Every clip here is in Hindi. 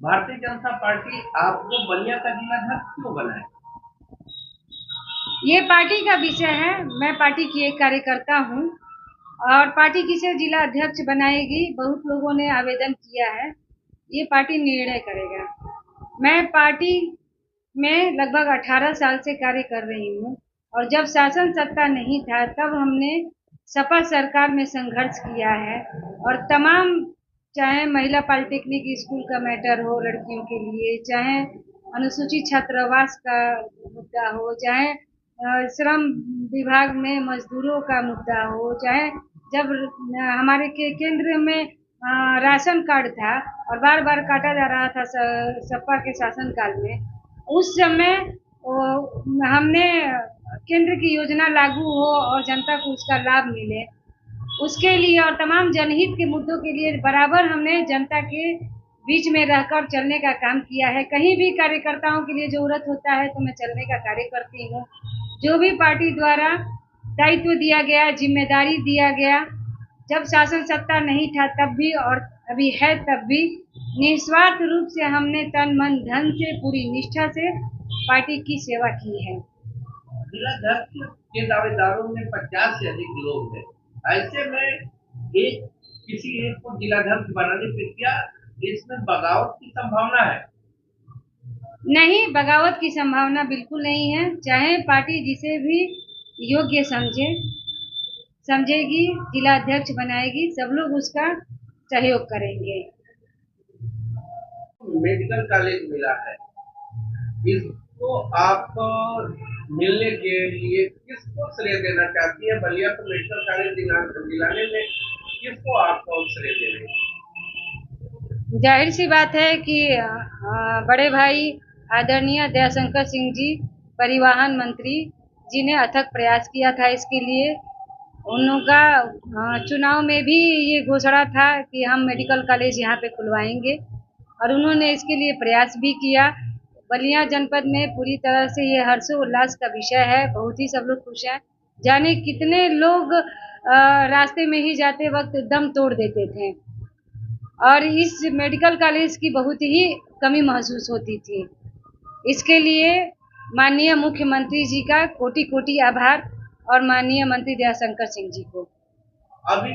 भारतीय जनता पार्टी आपको बलिया का जिलाध्यक्ष क्यों बनाए? ये पार्टी का विषय है। मैं पार्टी की एक कार्यकर्ता हूँ और पार्टी किसे जिला अध्यक्ष बनाएगी, बहुत लोगों ने आवेदन किया है। ये पार्टी निर्णय करेगा। मैं पार्टी में लगभग 18 साल से कार्य कर रही हूँ और जब शासन सत्ता नहीं था तब हमने सपा सरकार में संघर्ष किया है और तमाम, चाहे महिला पॉलिटेक्निक स्कूल का मैटर हो लड़कियों के लिए, चाहे अनुसूचित छात्रावास का मुद्दा हो, चाहे श्रम विभाग में मजदूरों का मुद्दा हो, चाहे जब हमारे केंद्र में राशन कार्ड था और बार बार काटा जा रहा था सपा के शासनकाल में, उस समय हमने केंद्र की योजना लागू हो और जनता को उसका लाभ मिले, उसके लिए और तमाम जनहित के मुद्दों के लिए बराबर हमने जनता के बीच में रहकर चलने का काम किया है। कहीं भी कार्यकर्ताओं के लिए जरूरत होता है तो मैं चलने का कार्य करती हूँ। जो भी पार्टी द्वारा दायित्व दिया गया, जिम्मेदारी दिया गया, जब शासन सत्ता नहीं था तब भी और अभी है तब भी, निस्वार्थ रूप से हमने तन मन धन से पूरी निष्ठा से पार्टी की सेवा की है। जिलाध्यक्ष के दावेदारों में 50 से अधिक लोग हैं। ऐसे में एक किसी एक को जिलाध्यक्ष बनाने पे क्या इसमें बगावत की संभावना है? नहीं, बगावत की संभावना बिल्कुल नहीं है। चाहे पार्टी जिसे भी योग्य समझेगी, जिला अध्यक्ष बनाएगी, सब लोग उसका सहयोग करेंगे। मेडिकल कॉलेज मिला है, इसको आप मिलने के लिए किसको श्रेय देना चाहती है? बलिया को मेडिकल कॉलेज दिलाने में किसको आप श्रेय देंगे? जाहिर सी बात है कि बड़े भाई आदरणीय दयाशंकर सिंह जी, परिवहन मंत्री जी ने अथक प्रयास किया था इसके लिए। उन लोगों का चुनाव में भी ये घोषणा था कि हम मेडिकल कॉलेज यहाँ पे खुलवाएंगे और उन्होंने इसके लिए प्रयास भी किया। बलिया जनपद में पूरी तरह से ये हर्षोल्लास का विषय है, बहुत ही सब लोग खुश हैं। जाने कितने लोग रास्ते में ही जाते वक्त दम तोड़ देते थे और इस मेडिकल कॉलेज की बहुत ही कमी महसूस होती थी। इसके लिए माननीय मुख्यमंत्री जी का कोटि कोटि आभार और माननीय मंत्री दयाशंकर सिंह जी को। अभी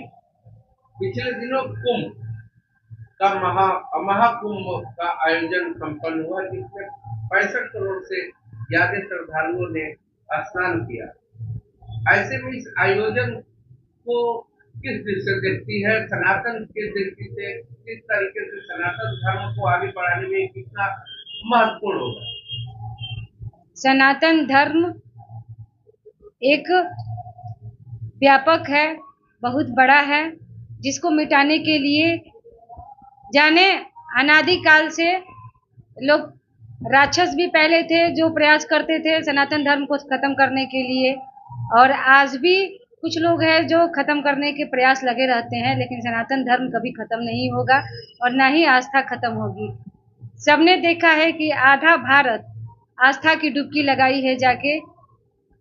पिछले दिनों कुंभ का महाकुंभ का आयोजन संपन्न हुआ, जिसमें 65 करोड़ से ज्यादा श्रद्धालुओं ने स्नान किया। ऐसे में इस आयोजन को किस दृष्टि से देखती है? सनातन के दृष्टि से किस तरीके से सनातन धर्म को आगे बढ़ाने में कितना महत्वपूर्ण होगा? सनातन धर्म एक व्यापक है, बहुत बड़ा है, जिसको मिटाने के लिए जाने अनादिकाल से लोग राक्षस भी पहले थे जो प्रयास करते थे सनातन धर्म को खत्म करने के लिए, और आज भी कुछ लोग हैं जो खत्म करने के प्रयास लगे रहते हैं, लेकिन सनातन धर्म कभी खत्म नहीं होगा और ना ही आस्था खत्म होगी। सबने देखा है कि आधा भारत आस्था की डुबकी लगाई है जाके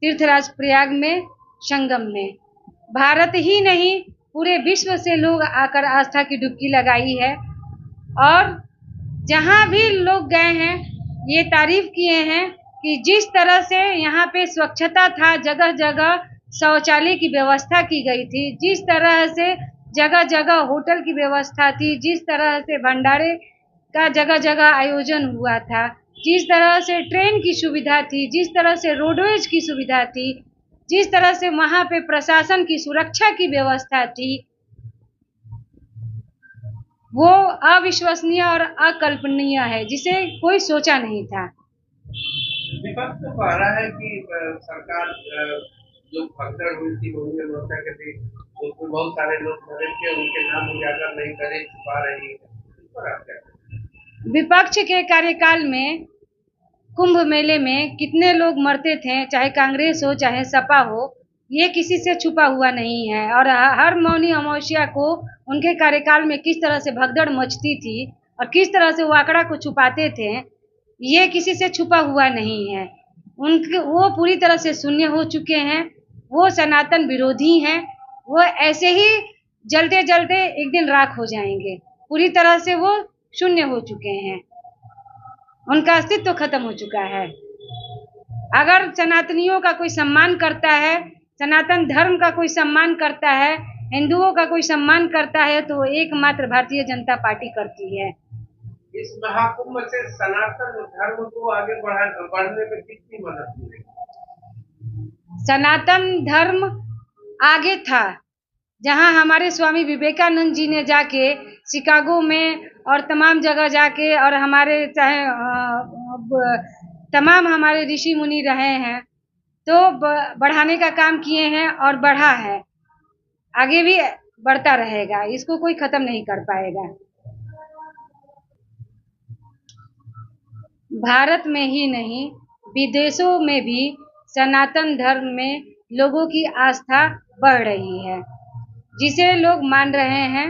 तीर्थराज प्रयाग में, संगम में। भारत ही नहीं, पूरे विश्व से लोग आकर आस्था की डुबकी लगाई है और जहां भी लोग गए हैं ये तारीफ किए हैं कि जिस तरह से यहाँ पे स्वच्छता था, जगह जगह शौचालय की व्यवस्था की गई थी, जिस तरह से जगह जगह होटल की व्यवस्था थी, जिस तरह से भंडारे का जगह जगह आयोजन हुआ था, जिस तरह से ट्रेन की सुविधा थी, जिस तरह से रोडवेज की सुविधा थी, जिस तरह से वहां पे प्रशासन की सुरक्षा की व्यवस्था थी, वो अविश्वसनीय और अकल्पनीय है, जिसे कोई सोचा नहीं था। विपक्ष तो कह रहा है कि सरकार जो भगदड़ हुई थी बहुजन मोर्चा के बीच, उसमें बहुत सारे लोग मरे थे, उनके नाम उजागर नहीं करे, छुपा रही है। इस पर आप क्या? विपक्ष के कार्यकाल में कुंभ मेले में कितने लोग मरते थे, चाहे कांग्रेस हो चाहे सपा हो, ये किसी से छुपा हुआ नहीं है। और हर मौनी अमावस्या को उनके कार्यकाल में किस तरह से भगदड़ मचती थी और किस तरह से वो आंकड़ा को छुपाते थे, ये किसी से छुपा हुआ नहीं है। उनके वो पूरी तरह से शून्य हो चुके हैं, वो सनातन विरोधी हैं, वो ऐसे ही जलते जलते एक दिन राख हो जाएंगे। पूरी तरह से वो शून्य हो चुके हैं, उनका अस्तित्व खत्म हो चुका है। अगर सनातनियों का कोई सम्मान करता है, सनातन धर्म का कोई सम्मान करता है, हिंदुओं का कोई सम्मान करता है, तो एकमात्र भारतीय जनता पार्टी करती है। इस महाकुंभ से सनातन धर्म को आगे बढ़ने में कितनी मदद मिलेगी? सनातन धर्म आगे था, जहां हमारे स्वामी विवेकानंद जी ने जाके शिकागो में और तमाम जगह जाके, और हमारे चाहे तमाम हमारे ऋषि मुनि रहे हैं, तो बढ़ाने का काम किए हैं और बढ़ा है, आगे भी बढ़ता रहेगा, इसको कोई खत्म नहीं कर पाएगा। भारत में ही नहीं, विदेशों में भी सनातन धर्म में लोगों की आस्था बढ़ रही है, जिसे लोग मान रहे हैं,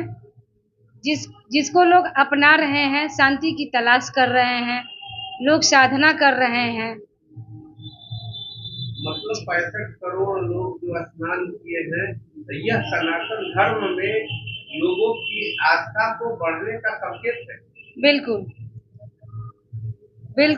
जिसको लोग अपना रहे हैं, शांति की तलाश कर रहे हैं, लोग साधना कर रहे हैं। मतलब 65 करोड़ लोग जो स्नान किए हैं, यह सनातन धर्म में लोगों की आस्था को बढ़ने का संकेत है। बिल्कुल बिल्कुल।